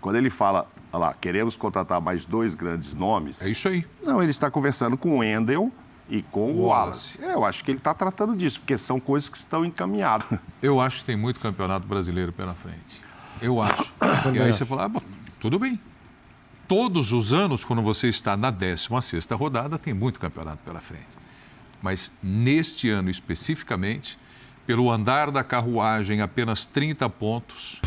Quando ele fala, olha lá, queremos contratar mais 2 grandes nomes... É isso aí. Não, ele está conversando com o Wendel e com o Wallace. Eu acho que ele está tratando disso, porque são coisas que estão encaminhadas. Eu acho que tem muito campeonato brasileiro pela frente. Eu acho. E aí você fala, bom, tudo bem. Todos os anos, quando você está na 16ª rodada, tem muito campeonato pela frente. Mas neste ano especificamente, pelo andar da carruagem, apenas 30 pontos.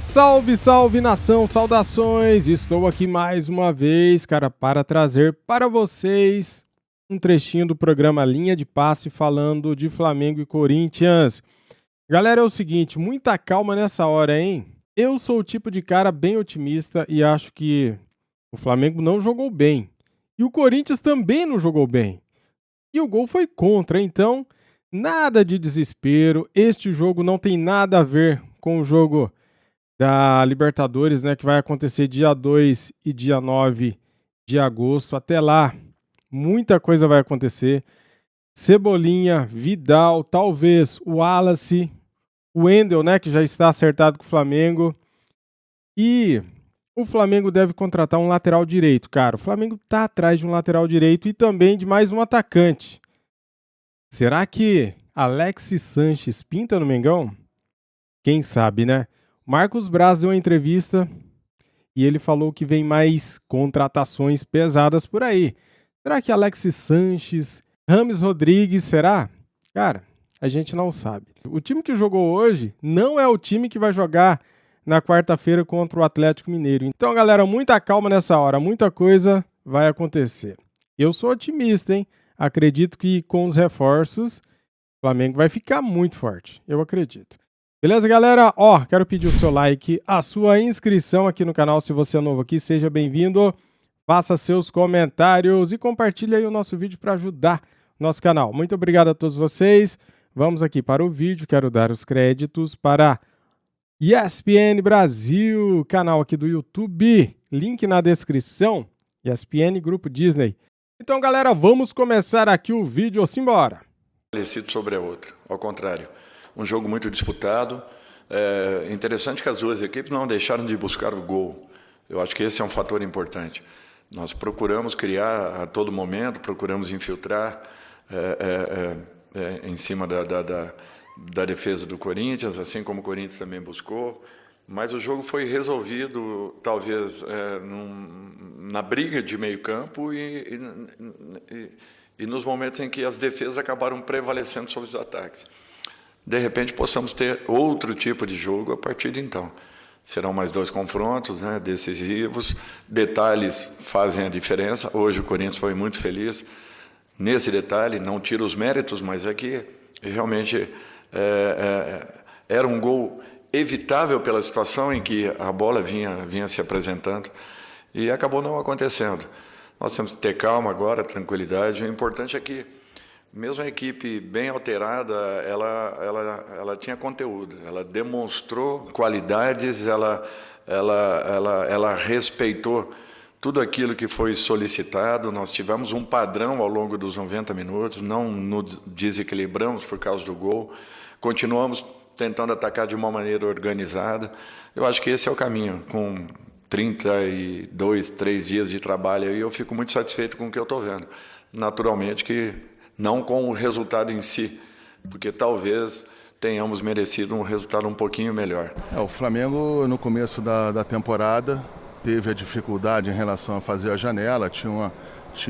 Salve, salve nação, saudações! Estou aqui mais uma vez, cara, para trazer para vocês um trechinho do programa Linha de Passe falando de Flamengo e Corinthians. Galera, é o seguinte, muita calma nessa hora, hein? Eu sou o tipo de cara bem otimista e acho que o Flamengo não jogou bem. E o Corinthians também não jogou bem. E o gol foi contra, então nada de desespero. Este jogo não tem nada a ver com o jogo da Libertadores, né, que vai acontecer dia 2 e dia 9 de agosto. Até lá, muita coisa vai acontecer. Cebolinha, Vidal, talvez o Wallace, o Wendel, né, que já está acertado com o Flamengo. E o Flamengo deve contratar um lateral direito, cara. O Flamengo está atrás de um lateral direito e também de mais um atacante. Será que Alexis Sanches pinta no Mengão? Quem sabe, né? Marcos Braz deu uma entrevista e ele falou que vem mais contratações pesadas por aí. Será que Alexis Sanches, Rames Rodrigues, será? Cara, a gente não sabe. O time que jogou hoje não é o time que vai jogar na quarta-feira contra o Atlético Mineiro. Então, galera, muita calma nessa hora, muita coisa vai acontecer. Eu sou otimista, hein? Acredito que com os reforços, o Flamengo vai ficar muito forte. Eu acredito. Beleza, galera? Quero pedir o seu like, a sua inscrição aqui no canal, se você é novo aqui, seja bem-vindo. Faça seus comentários e compartilhe aí o nosso vídeo para ajudar o nosso canal. Muito obrigado a todos vocês. Vamos aqui para o vídeo. Quero dar os créditos para ESPN Brasil, canal aqui do YouTube. Link na descrição. ESPN Grupo Disney. Então, galera, vamos começar aqui o vídeo. Simbora! Parecido sobre a outra, ao contrário. Um jogo muito disputado. É interessante que as duas equipes não deixaram de buscar o gol. Eu acho que esse é um fator importante. Nós procuramos criar a todo momento, procuramos infiltrar em cima da defesa do Corinthians, assim como o Corinthians também buscou. Mas o jogo foi resolvido, talvez, na briga de meio campo e nos momentos em que as defesas acabaram prevalecendo sobre os ataques. De repente, possamos ter outro tipo de jogo a partir de então. Serão mais 2 confrontos, né, decisivos. Detalhes fazem a diferença. Hoje o Corinthians foi muito feliz nesse detalhe. Não tira os méritos, mas é que realmente era um gol evitável pela situação em que a bola vinha se apresentando e acabou não acontecendo. Nós temos que ter calma agora, tranquilidade. O importante é que mesmo a equipe bem alterada, ela tinha conteúdo, ela demonstrou qualidades, ela respeitou tudo aquilo que foi solicitado. Nós tivemos um padrão ao longo dos 90 minutos, não nos desequilibramos por causa do gol, continuamos tentando atacar de uma maneira organizada. Eu acho que esse é o caminho, com 32, 3 dias de trabalho, e eu fico muito satisfeito com o que eu estou vendo. Naturalmente que não com o resultado em si, porque talvez tenhamos merecido um resultado um pouquinho melhor. O Flamengo, no começo da temporada, teve a dificuldade em relação a fazer a janela, tinha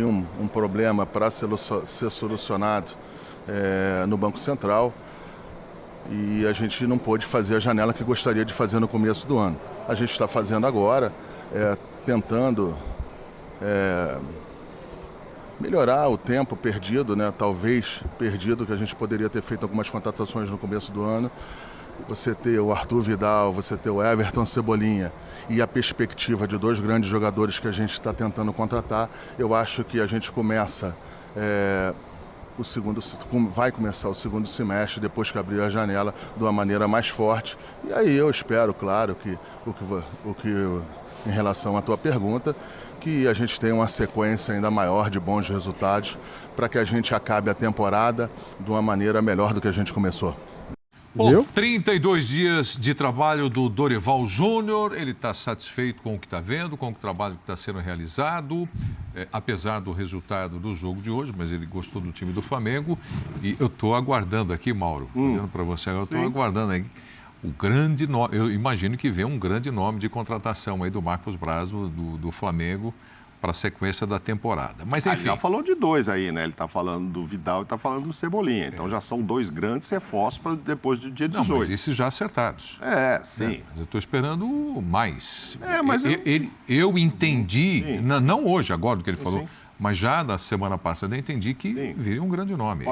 um problema para ser solucionado no Banco Central, e a gente não pôde fazer a janela que gostaria de fazer no começo do ano. A gente está fazendo agora, tentando melhorar o tempo perdido, né? Talvez perdido, que a gente poderia ter feito algumas contratações no começo do ano. Você ter o Arthur Vidal, você ter o Everton Cebolinha e a perspectiva de 2 grandes jogadores que a gente está tentando contratar, eu acho que a gente começa vai começar o segundo semestre, depois que abrir a janela, de uma maneira mais forte. E aí eu espero, claro, que em relação à tua pergunta, que a gente tenha uma sequência ainda maior de bons resultados para que a gente acabe a temporada de uma maneira melhor do que a gente começou. Bom, 32 dias de trabalho do Dorival Júnior, ele está satisfeito com o que está vendo, com o trabalho que está sendo realizado, apesar do resultado do jogo de hoje, mas ele gostou do time do Flamengo. E eu estou aguardando aqui, Mauro, olhando para você agora, eu estou aguardando aí o grande nome, eu imagino que vem um grande nome de contratação aí do Marcos Braz, do Flamengo, para a sequência da temporada. Mas enfim. Ele já falou de 2 aí, né? Ele está falando do Vidal e está falando do Cebolinha. Então já são 2 grandes reforços para depois do dia 18. Não, mas esses já acertados. Sim. Eu estou esperando mais. Mas eu entendi, não hoje, agora do que ele falou, mas já na semana passada eu entendi que viria um grande nome.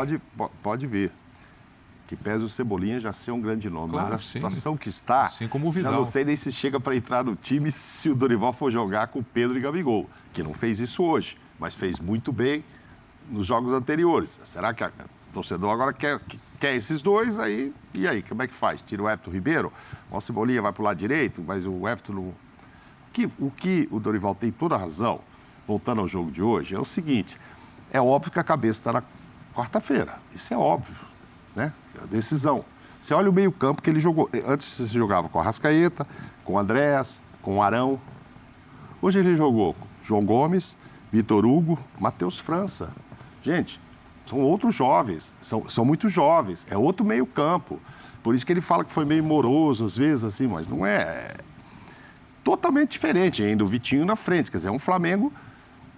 Pode vir. Que pese o Cebolinha já ser um grande nome. Claro, mas a situação que está, assim como o Vidal. já não sei nem se chega para entrar no time se o Dorival for jogar com Pedro e Gabigol, que não fez isso hoje, mas fez muito bem nos jogos anteriores. Será que o torcedor agora quer esses 2 aí? E aí, como é que faz? Tira o Everton Ribeiro? O Cebolinha vai para o lado direito, mas o Everton não... O que o Dorival tem toda a razão, voltando ao jogo de hoje, é o seguinte, é óbvio que a cabeça está na quarta-feira, isso é óbvio. Né? A decisão. Você olha o meio-campo que ele jogou. Antes você jogava com a Arrascaeta, com o Andréas, com o Arão. Hoje ele jogou com João Gomes, Vitor Hugo, Matheus França. Gente, são outros jovens, são muito jovens. É outro meio-campo. Por isso que ele fala que foi meio moroso às vezes, assim, mas não é. Totalmente diferente ainda. O Vitinho na frente. Quer dizer, é um Flamengo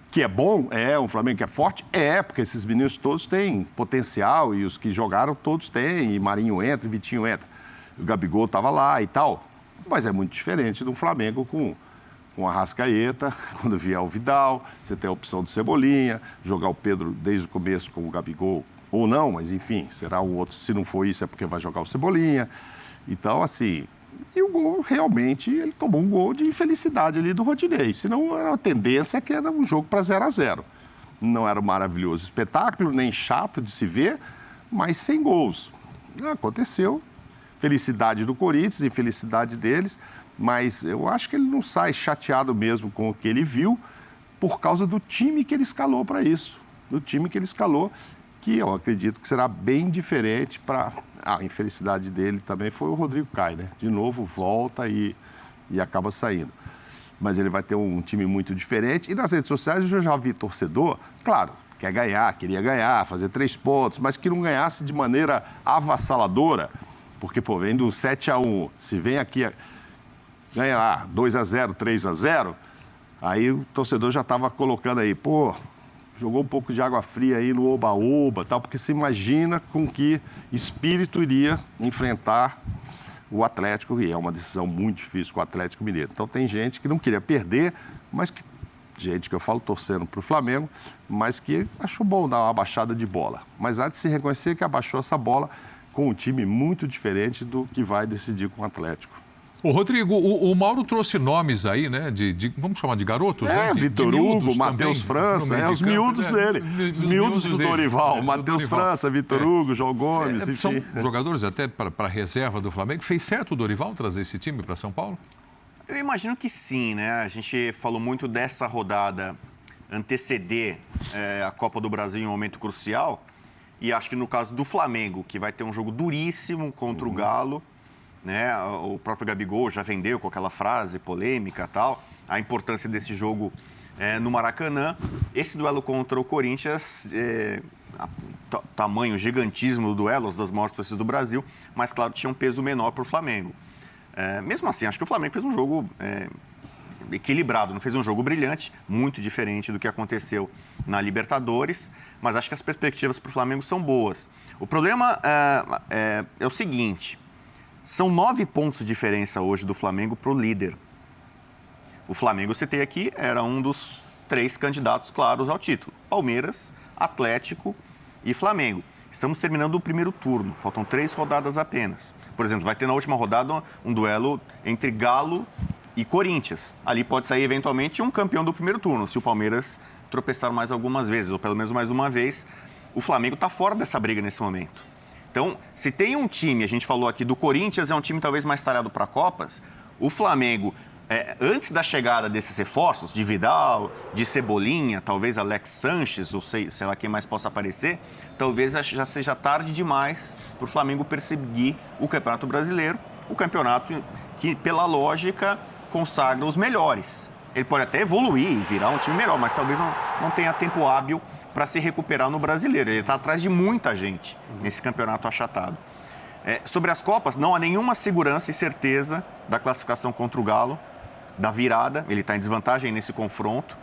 que é bom, um Flamengo que é forte, porque esses meninos todos têm potencial e os que jogaram todos têm, e Marinho entra, e Vitinho entra. O Gabigol estava lá e tal, mas é muito diferente do Flamengo com a Arrascaeta, quando vier o Vidal, você tem a opção do Cebolinha, jogar o Pedro desde o começo com o Gabigol, ou não, mas enfim, será um outro, se não for isso é porque vai jogar o Cebolinha. Então, assim... E o gol, realmente, ele tomou um gol de infelicidade ali do Rodinei. Senão, a tendência é que era um jogo para 0-0. Não era um maravilhoso espetáculo, nem chato de se ver, mas sem gols. Aconteceu. Felicidade do Corinthians, infelicidade deles, mas eu acho que ele não sai chateado mesmo com o que ele viu por causa do time que ele escalou para isso. Do time que ele escalou, que eu acredito que será bem diferente para... A infelicidade dele também foi o Rodrigo Caio, né? De novo, volta e acaba saindo. Mas ele vai ter um time muito diferente. E nas redes sociais eu já vi torcedor, claro, queria ganhar, fazer 3 pontos, mas que não ganhasse de maneira avassaladora. Porque, vem do 7-1, se vem aqui, ganha lá 2-0, 3-0, aí o torcedor já estava colocando aí, jogou um pouco de água fria aí no oba-oba, tal, porque se imagina com que espírito iria enfrentar o Atlético, e é uma decisão muito difícil com o Atlético Mineiro. Então tem gente que não queria perder, mas gente que eu falo torcendo para o Flamengo, mas que achou bom dar uma baixada de bola. Mas há de se reconhecer que abaixou essa bola com um time muito diferente do que vai decidir com o Atlético. Ô, Rodrigo, o Mauro trouxe nomes aí, né? Vamos chamar de garotos, né? Vitor Hugo, Matheus França, os miúdos dele. Os miúdos do Dorival. Matheus França, Vitor Hugo, João Gomes, enfim. São jogadores até para a reserva do Flamengo. Fez certo o Dorival trazer esse time para São Paulo? Eu imagino que sim, né? A gente falou muito dessa rodada anteceder a Copa do Brasil em um momento crucial. E acho que no caso do Flamengo, que vai ter um jogo duríssimo contra o Galo, né? O próprio Gabigol já vendeu com aquela frase polêmica e tal, a importância desse jogo no Maracanã. Esse duelo contra o Corinthians, tamanho, gigantismo do duelo, as das maiores torcidas do Brasil, mas claro, tinha um peso menor para o Flamengo. Mesmo assim, acho que o Flamengo fez um jogo equilibrado, não fez um jogo brilhante, muito diferente do que aconteceu na Libertadores, mas acho que as perspectivas para o Flamengo são boas. O problema é o seguinte: são 9 pontos de diferença hoje do Flamengo para o líder. O Flamengo, eu citei aqui, era um dos 3 candidatos claros ao título. Palmeiras, Atlético e Flamengo. Estamos terminando o primeiro turno, faltam 3 rodadas apenas. Por exemplo, vai ter na última rodada um duelo entre Galo e Corinthians. Ali pode sair eventualmente um campeão do primeiro turno, se o Palmeiras tropeçar mais algumas vezes, ou pelo menos mais uma vez. o Flamengo está fora dessa briga nesse momento. Então, se tem um time, a gente falou aqui do Corinthians, é um time talvez mais talhado para Copas, o Flamengo, antes da chegada desses reforços, de Vidal, de Cebolinha, talvez Alex Sanches, ou sei lá quem mais possa aparecer, talvez já seja tarde demais para o Flamengo perseguir o Campeonato Brasileiro, o campeonato que, pela lógica, consagra os melhores. Ele pode até evoluir e virar um time melhor, mas talvez não tenha tempo hábil para se recuperar no Brasileiro. Ele está atrás de muita gente nesse campeonato achatado. Sobre as Copas, não há nenhuma segurança e certeza da classificação contra o Galo, da virada. Ele está em desvantagem nesse confronto,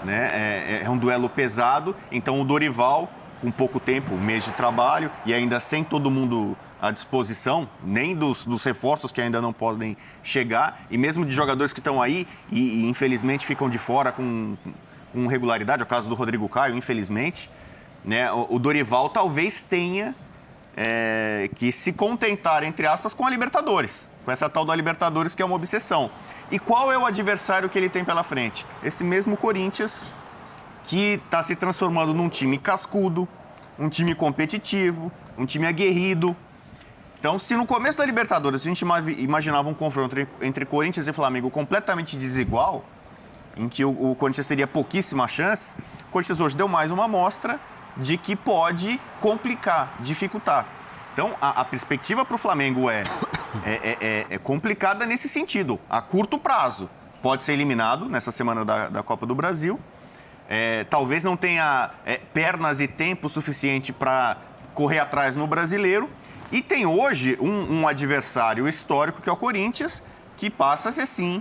né? É um duelo pesado, então o Dorival, com pouco tempo, um mês de trabalho, e ainda sem todo mundo à disposição, nem dos reforços que ainda não podem chegar, e mesmo de jogadores que estão aí e infelizmente ficam de fora com regularidade, é o caso do Rodrigo Caio, infelizmente, né? O Dorival talvez tenha que se contentar, entre aspas, com a Libertadores, com essa tal da Libertadores que é uma obsessão. E qual é o adversário que ele tem pela frente? Esse mesmo Corinthians, que está se transformando num time cascudo, um time competitivo, um time aguerrido. Então, se no começo da Libertadores a gente imaginava um confronto entre Corinthians e Flamengo completamente desigual, em que o Corinthians teria pouquíssima chance, o Corinthians hoje deu mais uma amostra de que pode complicar, dificultar. Então, a perspectiva para o Flamengo é complicada nesse sentido. A curto prazo, pode ser eliminado nessa semana da Copa do Brasil. Talvez não tenha pernas e tempo suficiente para correr atrás no Brasileiro. E tem hoje um adversário histórico, que é o Corinthians, que passa a ser, sim,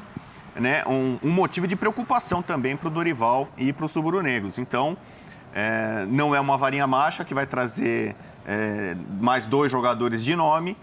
né, um motivo de preocupação também para o Dorival e para os rubro-negros. Então, não é uma varinha mágica que vai trazer mais 2 jogadores de nome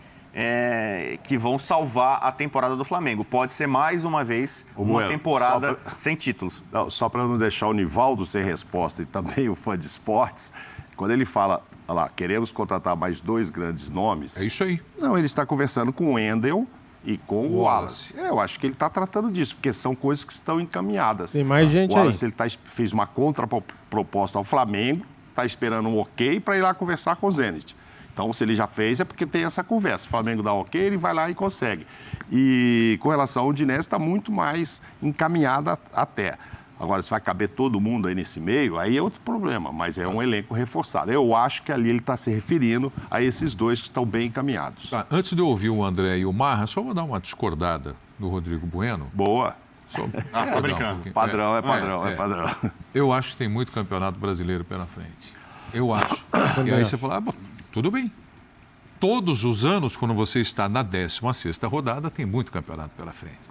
que vão salvar a temporada do Flamengo. Pode ser, mais uma vez, uma temporada sem títulos. Não, só para não deixar o Nivaldo sem resposta e também o fã de esportes, quando ele fala, olha lá, queremos contratar mais 2 grandes nomes... É isso aí. Não, ele está conversando com o Wendel e com o Wallace. Eu acho que ele está tratando disso, porque são coisas que estão encaminhadas. Tem mais gente aí. O Wallace, aí. ele fez uma contraproposta ao Flamengo, está esperando um ok para ir lá conversar com o Zenit. Então, se ele já fez, é porque tem essa conversa. O Flamengo dá ok, ele vai lá e consegue. E com relação ao Udinese, está muito mais encaminhada até. Agora, se vai caber todo mundo aí nesse meio, aí é outro problema, mas é um elenco reforçado. Eu acho que ali ele está se referindo a esses 2 que estão bem encaminhados. Tá, antes de eu ouvir o André e o Marra, só vou dar uma discordada do Rodrigo Bueno. Boa. Tô brincando. Padrão é padrão. Eu acho que tem muito campeonato brasileiro pela frente. Eu acho. E aí você fala, tudo bem. Todos os anos, quando você está na 16ª rodada, tem muito campeonato pela frente.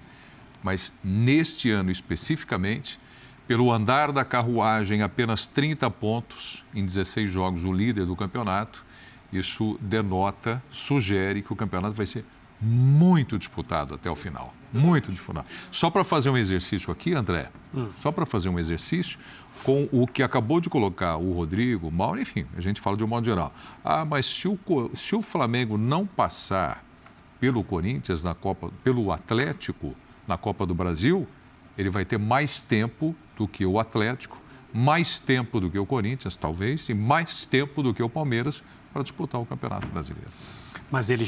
Mas neste ano especificamente, pelo andar da carruagem, apenas 30 pontos em 16 jogos, o líder do campeonato, isso sugere que o campeonato vai ser muito disputado até o final. Muito disputado. Só para fazer um exercício aqui, André, só para fazer um exercício com o que acabou de colocar o Rodrigo, o Mauro, enfim, a gente fala de um modo geral. Mas se o Flamengo não passar pelo Corinthians pelo Atlético na Copa do Brasil, ele vai ter mais tempo do que o Atlético, mais tempo do que o Corinthians, talvez, e mais tempo do que o Palmeiras para disputar o Campeonato Brasileiro. Mas ele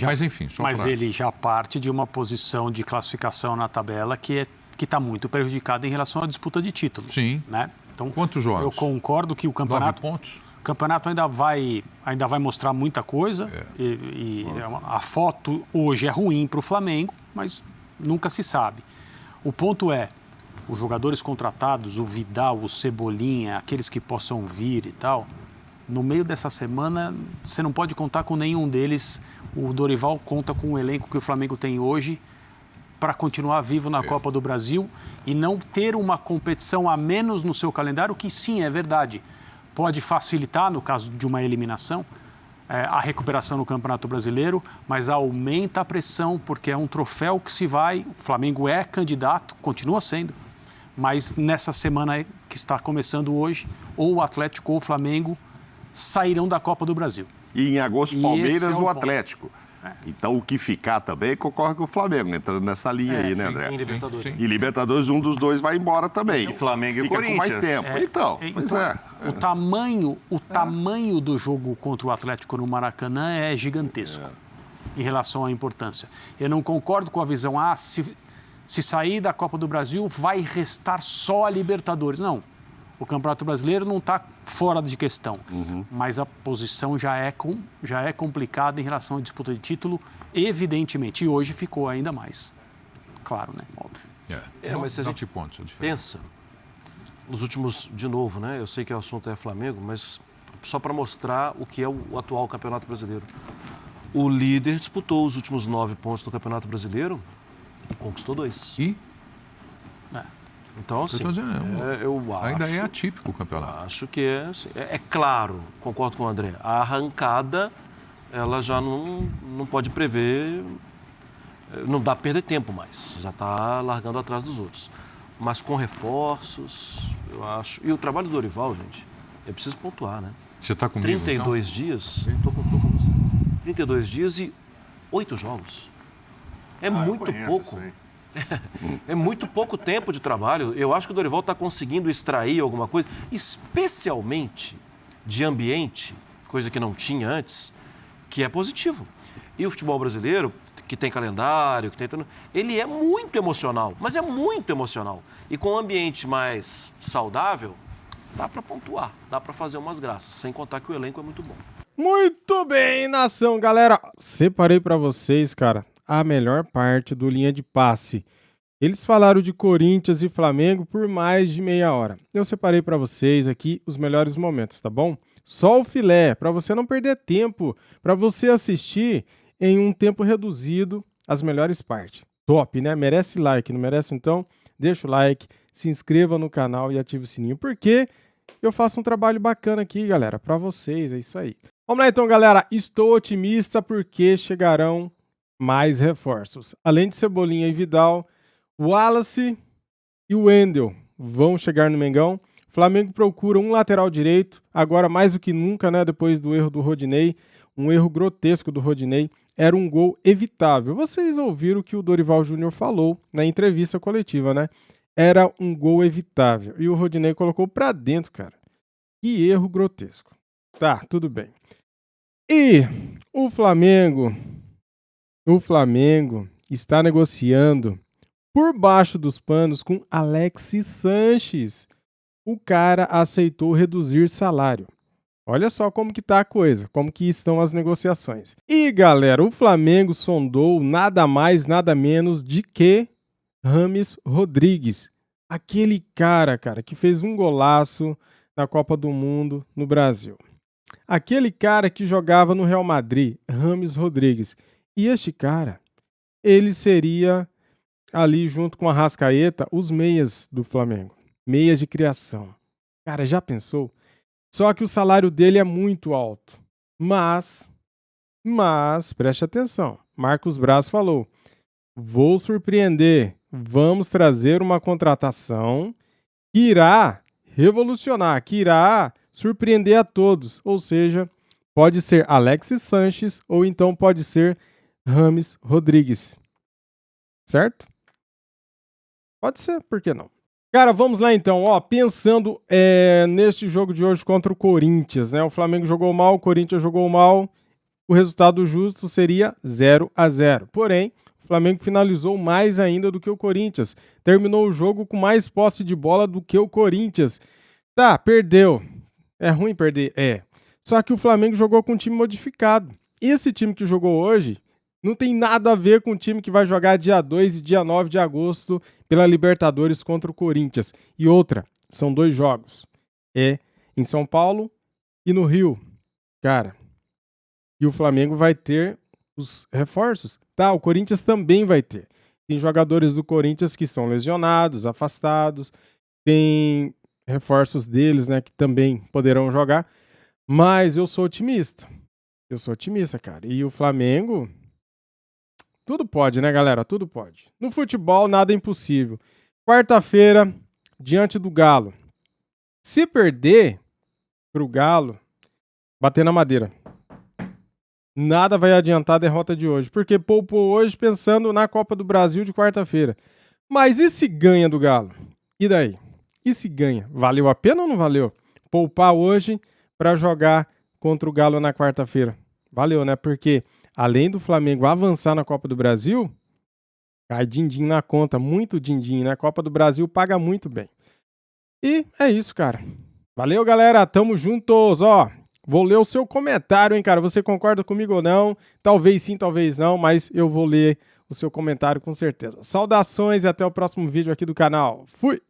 já parte de uma posição de classificação na tabela que está muito prejudicada em relação à disputa de títulos. Sim. Né? Então, quantos jogos? Eu concordo que o campeonato... 9 pontos? O campeonato ainda vai mostrar muita coisa. A foto hoje é ruim para o Flamengo, mas nunca se sabe. O ponto é, os jogadores contratados, o Vidal, o Cebolinha, aqueles que possam vir e tal, no meio dessa semana, você não pode contar com nenhum deles. O Dorival conta com o elenco que o Flamengo tem hoje para continuar vivo na Copa do Brasil e não ter uma competição a menos no seu calendário, que sim, é verdade, pode facilitar, no caso de uma eliminação, a recuperação no Campeonato Brasileiro, mas aumenta a pressão, porque é um troféu que se vai. O Flamengo é candidato, continua sendo, mas nessa semana que está começando hoje, ou o Atlético ou o Flamengo sairão da Copa do Brasil. E em agosto, Palmeiras ou Atlético. Então, o que ficar também concorre com o Flamengo, entrando nessa linha aí, né, André? Em Libertadores. E Libertadores, um dos dois vai embora também. O Flamengo e o Fica com mais Corinthians. tempo. Então, pois é. O tamanho do jogo contra o Atlético no Maracanã é gigantesco em relação à importância. Eu não concordo com a visão, se sair da Copa do Brasil, vai restar só a Libertadores. Não. O Campeonato Brasileiro não está fora de questão, mas a posição já é complicada em relação à disputa de título, evidentemente. E hoje ficou ainda mais. Claro, né? Óbvio. Mas se a gente pensa, nos últimos, de novo, né? Eu sei que o assunto é Flamengo, mas só para mostrar o que é o atual Campeonato Brasileiro. O líder disputou os últimos 9 pontos do Campeonato Brasileiro e conquistou 2. E? Então, assim, eu acho, ainda é atípico o campeonato. Acho que é claro, concordo com o André, a arrancada, ela já não pode prever, não dá para perder tempo mais, já está largando atrás dos outros. Mas com reforços, eu acho, e o trabalho do Dorival, gente, é preciso pontuar, né? Você está comigo, 32 então? dias, estou com você, 32 dias e 8 jogos. É muito pouco. É muito pouco tempo de trabalho. Eu acho que o Dorival está conseguindo extrair alguma coisa, especialmente de ambiente, coisa que não tinha antes, que é positivo. E o futebol brasileiro, que tem calendário, ele é muito emocional, mas é muito emocional. E com um ambiente mais saudável, dá para pontuar, dá para fazer umas graças, sem contar que o elenco é muito bom. Muito bem, nação, galera. Separei para vocês, cara, a melhor parte do Linha de Passe. Eles falaram de Corinthians e Flamengo por mais de meia hora. Eu separei para vocês aqui os melhores momentos, tá bom? Só o filé, para você não perder tempo, para você assistir em um tempo reduzido as melhores partes. Top, né? Merece like, não merece? Então, deixa o like, se inscreva no canal e ative o sininho, porque eu faço um trabalho bacana aqui, galera, para vocês, é isso aí. Vamos lá então, galera. Estou otimista porque chegarão mais reforços. Além de Cebolinha e Vidal, o Wallace e o Wendel vão chegar no Mengão. O Flamengo procura um lateral direito, agora mais do que nunca, né? Depois do erro do Rodinei, um erro grotesco do Rodinei, era um gol evitável. Vocês ouviram o que o Dorival Júnior falou na entrevista coletiva, né? Era um gol evitável. E o Rodinei colocou pra dentro, cara. Que erro grotesco. Tá, tudo bem. E o Flamengo está negociando por baixo dos panos com Alexis Sanches. O cara aceitou reduzir salário. Olha só como que tá a coisa, como que estão as negociações. E, galera, o Flamengo sondou nada mais, nada menos de que Rames Rodrigues. Aquele cara, que fez um golaço na Copa do Mundo no Brasil. Aquele cara que jogava no Real Madrid, Rames Rodrigues. E este cara, ele seria ali junto com a Arrascaeta, os meias do Flamengo. Meias de criação. Cara, já pensou? Só que o salário dele é muito alto. Mas, preste atenção. Marcos Braz falou, vou surpreender. Vamos trazer uma contratação que irá revolucionar, que irá surpreender a todos. Ou seja, pode ser Alexis Sanches ou então pode ser Rames Rodrigues. Certo? Pode ser, por que não? Cara, vamos lá então. Pensando neste jogo de hoje contra o Corinthians, né? O Flamengo jogou mal, o Corinthians jogou mal. O resultado justo seria 0-0. Porém, o Flamengo finalizou mais ainda do que o Corinthians. Terminou o jogo com mais posse de bola do que o Corinthians. Tá, perdeu. É ruim perder? É. Só que o Flamengo jogou com um time modificado. Esse time que jogou hoje não tem nada a ver com o time que vai jogar dia 2 e dia 9 de agosto pela Libertadores contra o Corinthians. E outra, são 2 jogos. É em São Paulo e no Rio. Cara, e o Flamengo vai ter os reforços. Tá, o Corinthians também vai ter. Tem jogadores do Corinthians que são lesionados, afastados. Tem reforços deles, né, que também poderão jogar. Mas eu sou otimista. Eu sou otimista, cara. E o Flamengo... Tudo pode, né, galera? Tudo pode. No futebol, nada é impossível. Quarta-feira, diante do Galo. Se perder pro Galo, bater na madeira. nada vai adiantar a derrota de hoje, porque poupou hoje pensando na Copa do Brasil de quarta-feira. Mas e se ganha do Galo? E daí? E se ganha? Valeu a pena ou não valeu? Poupar hoje para jogar contra o Galo na quarta-feira. Valeu, né? Porque além do Flamengo avançar na Copa do Brasil, cai din-din na conta, muito din-din, né? A Copa do Brasil paga muito bem. E é isso, cara. Valeu, galera. Tamo juntos, ó. Vou ler o seu comentário, hein, cara? Você concorda comigo ou não? Talvez sim, talvez não, mas eu vou ler o seu comentário com certeza. Saudações e até o próximo vídeo aqui do canal. Fui!